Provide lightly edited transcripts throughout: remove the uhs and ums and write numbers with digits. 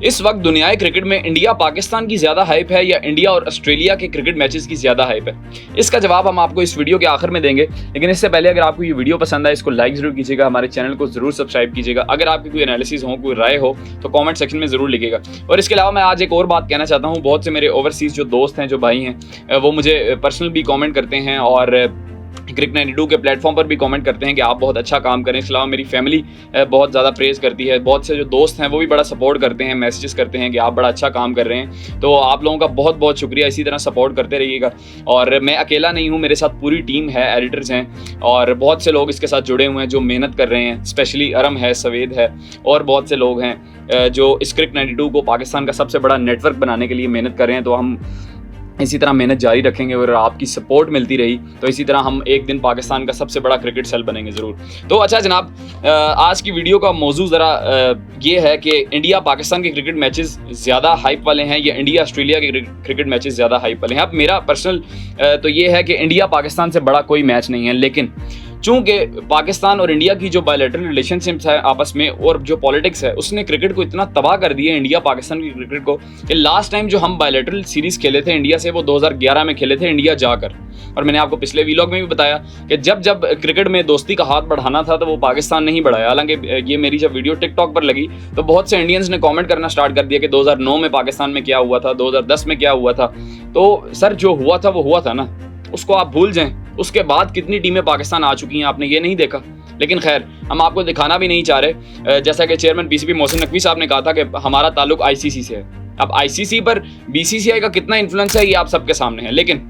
इस वक्त दुनियाई क्रिकेट में इंडिया पाकिस्तान की ज़्यादा हाइप है या इंडिया और ऑस्ट्रेलिया के क्रिकेट मैचेस की ज़्यादा हाइप है? इसका जवाब हम आपको इस वीडियो के आखिर में देंगे, लेकिन इससे पहले अगर आपको ये वीडियो पसंद आए इसको लाइक ज़रूर कीजिएगा, हमारे चैनल को ज़रूर सब्सक्राइब कीजिएगा। अगर आपकी कोई एनालिसिस हो, कोई राय हो तो कॉमेंट सेक्शन में ज़रूर लिखिएगा। और इसके अलावा मैं आज एक और बात कहना चाहता हूँ, बहुत से मेरे ओवरसीज़ जो दोस्त हैं, जो भाई हैं, वो मुझे पर्सनल भी कॉमेंट करते हैं और क्रिक 92 के प्लेटफॉर्म पर भी कमेंट करते हैं कि आप बहुत अच्छा काम करें। इसके अलावा मेरी फैमिली बहुत ज़्यादा प्रेज़ करती है, बहुत से जो दोस्त हैं वो भी बड़ा सपोर्ट करते हैं, मैसेजेस करते हैं कि आप बड़ा अच्छा काम कर रहे हैं। तो आप लोगों का बहुत बहुत शुक्रिया, इसी तरह सपोर्ट करते रहिएगा। और मैं अकेला नहीं हूँ, मेरे साथ पूरी टीम है, एडिटर्स हैं और बहुत से लोग इसके साथ जुड़े हुए हैं जो मेहनत कर रहे हैं। स्पेशली अरम है, सवेद है और बहुत से लोग हैं जो इस क्रिक 92 को पाकिस्तान का सबसे बड़ा नेटवर्क बनाने के लिए मेहनत कर रहे हैं। तो हम इसी तरह मेहनत जारी रखेंगे और आपकी सपोर्ट मिलती रही तो इसी तरह हम एक दिन पाकिस्तान का सबसे बड़ा क्रिकेट सेल बनेंगे ज़रूर। तो अच्छा जनाब, आज की वीडियो का मौजू ज़रा ये है कि इंडिया पाकिस्तान के क्रिकेट मैचेस ज़्यादा हाइप वाले हैं या इंडिया ऑस्ट्रेलिया के क्रिकेट मैचेस ज़्यादा हाइप वाले हैं। अब मेरा पर्सनल तो ये है कि इंडिया पाकिस्तान से बड़ा कोई मैच नहीं है, लेकिन चूँकि पाकिस्तान और इंडिया की जो बायलैटरल रिलेशनशिप्स है आपस में और जो पॉलिटिक्स है उसने क्रिकेट को इतना तबाह कर दिया इंडिया पाकिस्तान की क्रिकेट को कि लास्ट टाइम जो हम बायलैटरल सीरीज़ खेले थे इंडिया से वो 2011 में खेले थे इंडिया जाकर। और मैंने आपको पिछले वीलॉग में भी बताया कि जब जब क्रिकेट में दोस्ती का हाथ बढ़ाना था तो वो पाकिस्तान नहीं बढ़ाया। हालांकि ये मेरी जब वीडियो टिकटॉक पर लगी तो बहुत से इंडियंस ने कॉमेंट करना स्टार्ट कर दिया कि 2009 में पाकिस्तान में क्या हुआ था, 2010 में क्या हुआ था। तो सर जो हुआ था वो हुआ था ना, उसको आप भूल जाएं। उसके बाद कितनी टीमें पाकिस्तान आ चुकी हैं आपने ये नहीं देखा। लेकिन खैर हम आपको दिखाना भी नहीं चाह रहे। जैसा कि चेयरमैन पीसीबी मोहसिन नकवी साहब ने कहा था कि हमारा ताल्लुक आईसीसी से है। अब आईसीसी पर बीसीसीआई का कितना इन्फ्लुएंस है ये आप सबके सामने है। लेकिन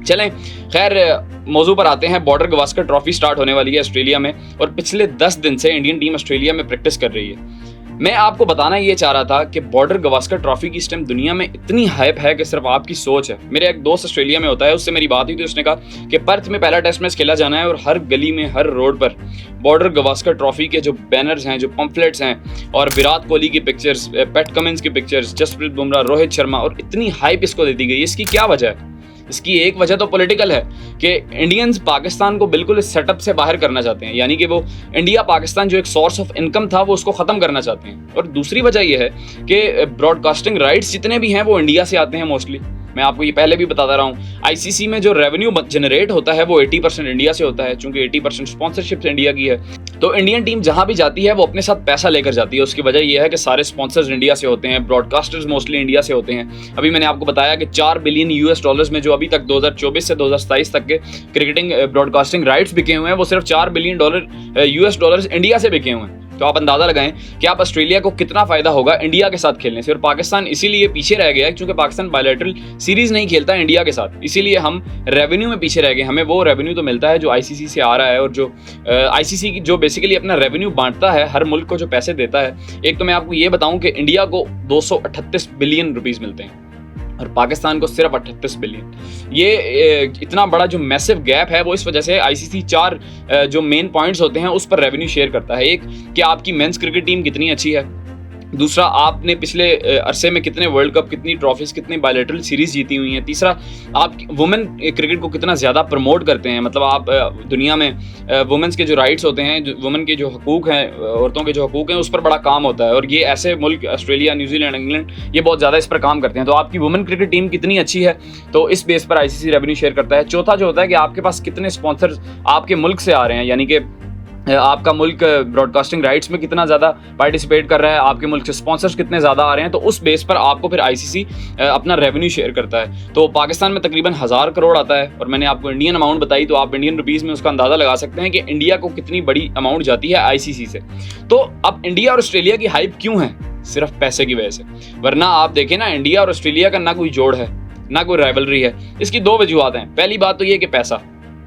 चलें खैर मौजू पर आते हैं। बॉर्डर गवास्कर ट्रॉफी स्टार्ट होने वाली है ऑस्ट्रेलिया में और पिछले 10 दिन से इंडियन टीम ऑस्ट्रेलिया में प्रैक्टिस कर रही है। मैं आपको बताना ये चाह रहा था कि बॉर्डर गवास्कर ट्रॉफी की इस टाइम दुनिया में इतनी हाइप है कि सिर्फ आपकी सोच है। मेरे एक दोस्त ऑस्ट्रेलिया में होता है, उससे मेरी बात हुई तो उसने कहा कि पर्थ में पहला टेस्ट मैच खेला जाना है और हर गली में हर रोड पर बॉर्डर गवास्कर ट्रॉफी के जो बैनर्स हैं, जो पम्फलेट्स हैं और विराट कोहली की पिक्चर्स, पैट कमिंस की पिक्चर्स, जसप्रीत बुमराह, रोहित शर्मा, और इतनी हाइप इसको दे दी गई। इसकी क्या वजह है? इसकी एक वजह तो पॉलिटिकल है कि इंडियंस पाकिस्तान को बिल्कुल इस सेटअप से बाहर करना चाहते हैं, यानी कि वो इंडिया पाकिस्तान जो एक सोर्स ऑफ इनकम था वो उसको ख़त्म करना चाहते हैं। और दूसरी वजह यह है कि ब्रॉडकास्टिंग राइट्स जितने भी हैं वो इंडिया से आते हैं मोस्टली। मैं आपको ये पहले भी बताता रहा हूँ, आईसीसी में जो रेवेन्यू जनरेट होता है वो 80% इंडिया से होता है, चूंकि 80% स्पॉन्सरशिप इंडिया की है। तो इंडियन टीम जहां भी जाती है वो अपने साथ पैसा लेकर जाती है। उसकी वजह यह है कि सारे स्पॉन्सर्स इंडिया से होते हैं, ब्रॉडकास्टर्स मोस्टली इंडिया से होते हैं। अभी मैंने आपको बताया कि 4 बिलियन यूएस डॉलर्स में जो अभी तक 2024 से 2027 तक के क्रिकेटिंग ब्रॉडकास्टिंग राइट्स बिके हुए हैं वो सिर्फ 4 बिलियन यूएस डॉलर्स इंडिया से बिके हुए हैं। तो आप अंदाजा लगाएं कि आप ऑस्ट्रेलिया को कितना फायदा होगा इंडिया के साथ खेलने से। और पाकिस्तान इसीलिए पीछे रह गया है क्योंकि पाकिस्तान बायलैटरल सीरीज नहीं खेलता इंडिया के साथ, इसीलिए हम रेवेन्यू में पीछे रह गए। हमें वो रेवेन्यू तो मिलता है जो आईसीसी से आ रहा है और जो आईसीसी जो बेसिकली अपना रेवेन्यू बांटता है, हर मुल्क को जो पैसे देता है। एक तो मैं आपको ये बताऊं कि इंडिया को 238 बिलियन रुपीस मिलते हैं और पाकिस्तान को सिर्फ 38 बिलियन। ये इतना बड़ा जो मैसिव गैप है वो इस वजह से आईसीसी 4 जो मेन पॉइंट्स होते हैं उस पर रेवेन्यू शेयर करता है। एक कि आपकी मेंस क्रिकेट टीम कितनी अच्छी है, दूसरा आपने पिछले अरसे में कितने वर्ल्ड कप, कितनी ट्रॉफीज, कितनी बायलैटरल सीरीज जीती हुई हैं, तीसरा आप वुमेन क्रिकेट को कितना ज़्यादा प्रमोट करते हैं। मतलब आप दुनिया में वुमेन्स के जो राइट्स होते हैं, वुमेन के जो हकूक़ हैं, औरतों के जो हकूक़ हैं उस पर बड़ा काम होता है। और ये ऐसे मुल्क ऑस्ट्रेलिया, न्यूजीलैंड, इंग्लैंड ये बहुत ज़्यादा इस पर काम करते हैं। तो आपकी वुमेन क्रिकेट टीम कितनी अच्छी है तो इस बेस पर आईसीसी रेवेन्यू शेयर करता है। चौथा जो होता है कि आपके पास कितने स्पॉन्सर्स आपके मुल्क से आ रहे हैं, यानी कि आपका मुल्क ब्रॉडकास्टिंग राइट्स में कितना ज़्यादा पार्टिसिपेट कर रहा है, आपके मुल्क से स्पॉन्सर्स कितने ज़्यादा आ रहे हैं। तो उस बेस पर आपको फिर आईसीसी अपना रेवेन्यू शेयर करता है। तो पाकिस्तान में तकरीबन 1000 करोड़ आता है और मैंने आपको इंडियन अमाउंट बताई तो आप इंडियन रुपीज़ में उसका अंदाज़ा लगा सकते हैं कि इंडिया को कितनी बड़ी अमाउंट जाती है आईसीसी से। तो अब इंडिया और ऑस्ट्रेलिया की हाइप क्यों है? सिर्फ पैसे की वजह से। वरना आप देखें ना, इंडिया और ऑस्ट्रेलिया का ना कोई जोड़ है, ना कोई राइवलरी है। इसकी 2 वजूहत हैं। पहली बात तो ये कि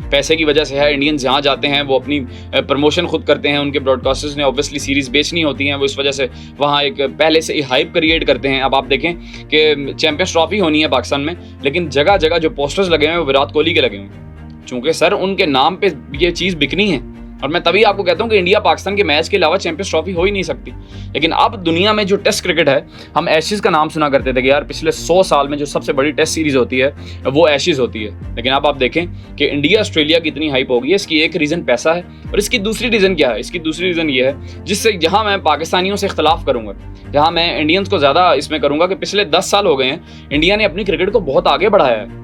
पैसे की वजह से है। इंडियंस जहाँ जाते हैं वो अपनी प्रमोशन खुद करते हैं, उनके ब्रॉडकास्टर्स ने ऑब्वियसली सीरीज़ बेचनी होती हैं, वो इस वजह से वहाँ एक पहले से ही हाइप क्रिएट करते हैं। अब आप देखें कि चैंपियंस ट्रॉफी होनी है पाकिस्तान में, लेकिन जगह जगह जो पोस्टर्स लगे हुए हैं वो विराट कोहली के लगे हुए हैं, चूँकि सर उनके नाम पर ये चीज़ बिकनी है। और मैं तभी आपको कहता हूँ कि इंडिया पाकिस्तान के मैच के अलावा चैंपियंस ट्रॉफी हो ही नहीं सकती। लेकिन अब दुनिया में जो टेस्ट क्रिकेट है, हम एशेज का नाम सुना करते थे कि यार पिछले 100 साल में जो सबसे बड़ी टेस्ट सीरीज होती है वो एशेज होती है। लेकिन अब आप देखें कि इंडिया ऑस्ट्रेलिया की इतनी हाइप हो गई है, इसकी एक रीज़न पैसा है और इसकी दूसरी रीज़न क्या है? इसकी दूसरी रीज़न ये है, जिससे जहाँ मैं पाकिस्तानियों से इख्तलाफ करूँगा, जहाँ मैं इंडियंस को ज़्यादा इसमें करूँगा कि पिछले 10 साल हो गए हैं इंडिया ने अपनी क्रिकेट को बहुत आगे बढ़ाया है।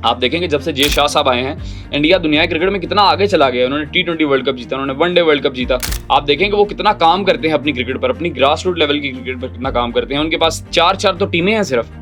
आप देखेंगे जब से जे शाह साहब आए हैं, इंडिया दुनिया के क्रिकेट में कितना आगे चला गया। उन्होंने T20 वर्ल्ड कप जीता, उन्होंने वनडे वर्ल्ड कप जीता। आप देखेंगे वो कितना काम करते हैं अपनी क्रिकेट पर, अपनी ग्रास रूट लेवल की क्रिकेट पर कितना काम करते हैं। उनके पास 4 तो टीमें हैं सिर्फ।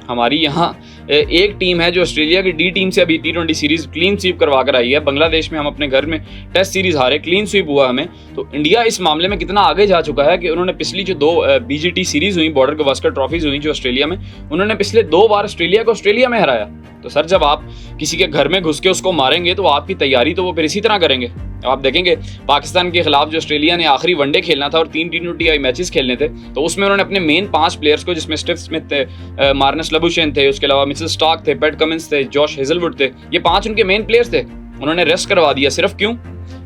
हमारी यहाँ एक टीम है जो ऑस्ट्रेलिया की डी टीम से अभी T20 सीरीज क्लीन स्वीप करवा कर आई है। बांग्लादेश में हम अपने घर में टेस्ट सीरीज हारे, क्लीन स्वीप हुआ हमें। तो इंडिया इस मामले में कितना आगे जा चुका है कि उन्होंने पिछली जो 2 BGT सीरीज हुई, बॉर्डर गवास्कर ट्रॉफीज हुई जो ऑस्ट्रेलिया में, उन्होंने पिछले 2 बार ऑस्ट्रेलिया को ऑस्ट्रेलिया में हराया। तो सर जब आप किसी के घर में घुस के उसको मारेंगे तो आपकी तैयारी तो वो फिर इसी तरह करेंगे। आप देखेंगे पाकिस्तान के खिलाफ जो ऑस्ट्रेलिया ने आखिरी वनडे खेलना था और 3 T20 मैचेस खेलने थे, तो उसमें उन्होंने अपने मेन 5 प्लेयर्स को, जिसमें स्टीव स्मिथ थे, मार्नस लबुशेन थे, उसके अलावा मिचेल स्टार्क थे, पैट कमिंस थे, जॉश हेजलवुड थे, ये 5 उनके मेन प्लेयर्स थे। उन्होंने रेस्ट करवा दिया सिर्फ क्यों?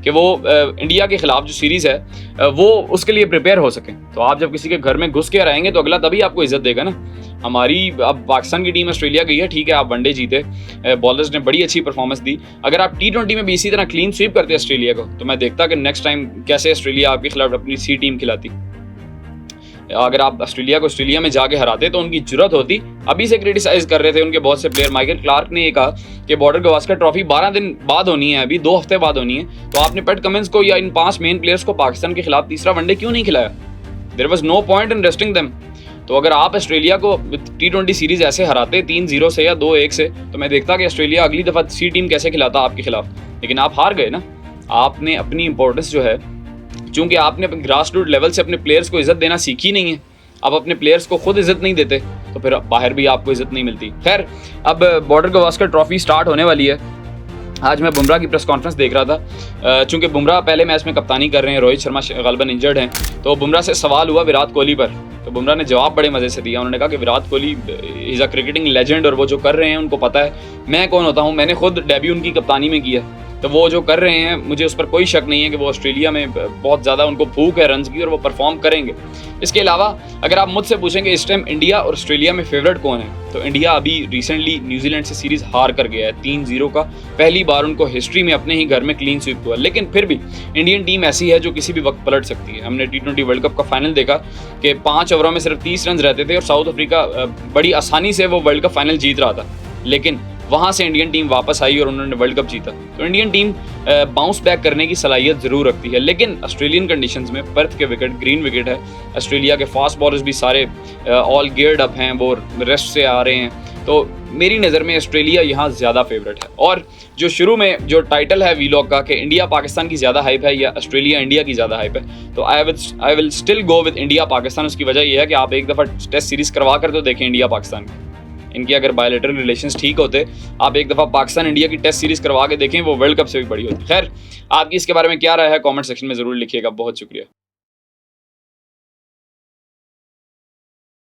कि वो इंडिया के खिलाफ जो सीरीज़ है वो उसके लिए प्रिपेयर हो सके। तो आप जब किसी के घर में घुस के रहेंगे तो अगला तभी आपको इज्जत देगा ना। हमारी अब पाकिस्तान की टीम ऑस्ट्रेलिया गई है, ठीक है, आप वनडे जीते, बॉलर्स ने बड़ी अच्छी परफॉर्मेंस दी। अगर आप T20 में भी इसी तरह क्लीन स्वीप करते ऑस्ट्रेलिया को, तो मैं देखता कि नेक्स्ट टाइम कैसे ऑस्ट्रेलिया आपके खिलाफ अपनी सी टीम खिलाती। अगर आप ऑस्ट्रेलिया को ऑस्ट्रेलिया में जाके हराते तो उनकी जरूरत होती। अभी से क्रिटिसाइज कर रहे थे उनके बहुत से प्लेयर। माइकल क्लार्क ने ये कहा कि बॉर्डर गवास्कर ट्रॉफी 12 दिन बाद होनी है, अभी 2 हफ्ते बाद होनी है, तो आपने पैट कमिंस को या इन 5 मेन प्लेयर्स को पाकिस्तान के खिलाफ तीसरा वनडे क्यों नहीं खिलाया? There was no point in resting them. तो अगर आप ऑस्ट्रेलिया को T20 सीरीज ऐसे हराते 3-0 से या 2-1 से, तो मैं देखता कि ऑस्ट्रेलिया अगली दफ़ा सी टीम कैसे खिलाता आपके खिलाफ। लेकिन आप हार गए ना। आपने अपनी इंपॉर्टेंस जो है, चूंकि आपने अपने ग्रास रूट लेवल से अपने प्लेयर्स को इज्जत देना सीखी नहीं है, आप अपने प्लेयर्स को खुद इज्जत नहीं देते, तो फिर बाहर भी आपको इज्जत नहीं मिलती। खैर, अब बॉर्डर गवास्कर ट्रॉफी स्टार्ट होने वाली है। आज मैं बुमराह की प्रेस कॉन्फ्रेंस देख रहा था। चूंकि बुमराह पहले मैच में कप्तानी कर रहे हैं, रोहित शर्मा गालिबन इंजर्ड हैं, तो बुमराह से सवाल हुआ विराट कोहली पर। तो बुमराह ने जवाब बड़े मज़े से दिया। उन्होंने कहा कि Virat Kohli is a cricketing legend और वो जो कर रहे हैं उनको पता है मैं कौन होता हूँ। मैंने खुद डेब्यू उनकी कप्तानी में किया, तो वो जो कर रहे हैं मुझे उस पर कोई शक नहीं है कि वो ऑस्ट्रेलिया में बहुत ज़्यादा उनको भूख है रन्स की और वो परफॉर्म करेंगे। इसके अलावा अगर आप मुझसे पूछेंगे इस टाइम इंडिया और ऑस्ट्रेलिया में फेवरेट कौन है, तो इंडिया अभी रिसेंटली न्यूजीलैंड से सीरीज़ हार कर गया है 3-0 का। पहली बार उनको हिस्ट्री में अपने ही घर में क्लीन स्वीप हुआ। लेकिन फिर भी इंडियन टीम ऐसी है जो किसी भी वक्त पलट सकती है। हमने T20 वर्ल्ड कप का फाइनल देखा कि 5 ओवरों में सिर्फ 30 रन रहते थे और साउथ अफ्रीका बड़ी आसानी से वो वर्ल्ड कप फाइनल जीत रहा था। लेकिन वहाँ से इंडियन टीम वापस आई और उन्होंने वर्ल्ड कप जीता। तो इंडियन टीम बाउंस बैक करने की सलाहियत ज़रूर रखती है। लेकिन ऑस्ट्रेलियन कंडीशंस में पर्थ के विकेट, ग्रीन विकेट है, ऑस्ट्रेलिया के फास्ट बॉलर्स भी सारे ऑल गियर्ड अप हैं, वो रेस्ट से आ रहे हैं। तो मेरी नज़र में ऑस्ट्रेलिया यहाँ ज़्यादा फेवरेट है। और जो शुरू में जो टाइटल है वीलॉग का कि इंडिया पाकिस्तान की ज़्यादा हाइप है या ऑस्ट्रेलिया इंडिया की ज़्यादा हाइप है, तो I will still go with India Pakistan. उसकी वजह यह है कि आप एक दफ़ा टेस्ट सीरीज़ करवा कर तो देखें इंडिया पाकिस्तान की। इनकी अगर बायोलेटरल रिलेशंस ठीक होते, आप एक दफ़ा पाकिस्तान इंडिया की टेस्ट सीरीज़ करवा के देखें, वो वर्ल्ड कप से भी बड़ी होती। खैर, आपकी इसके बारे में क्या राय है कमेंट सेक्शन में ज़रूर लिखिएगा। बहुत शुक्रिया।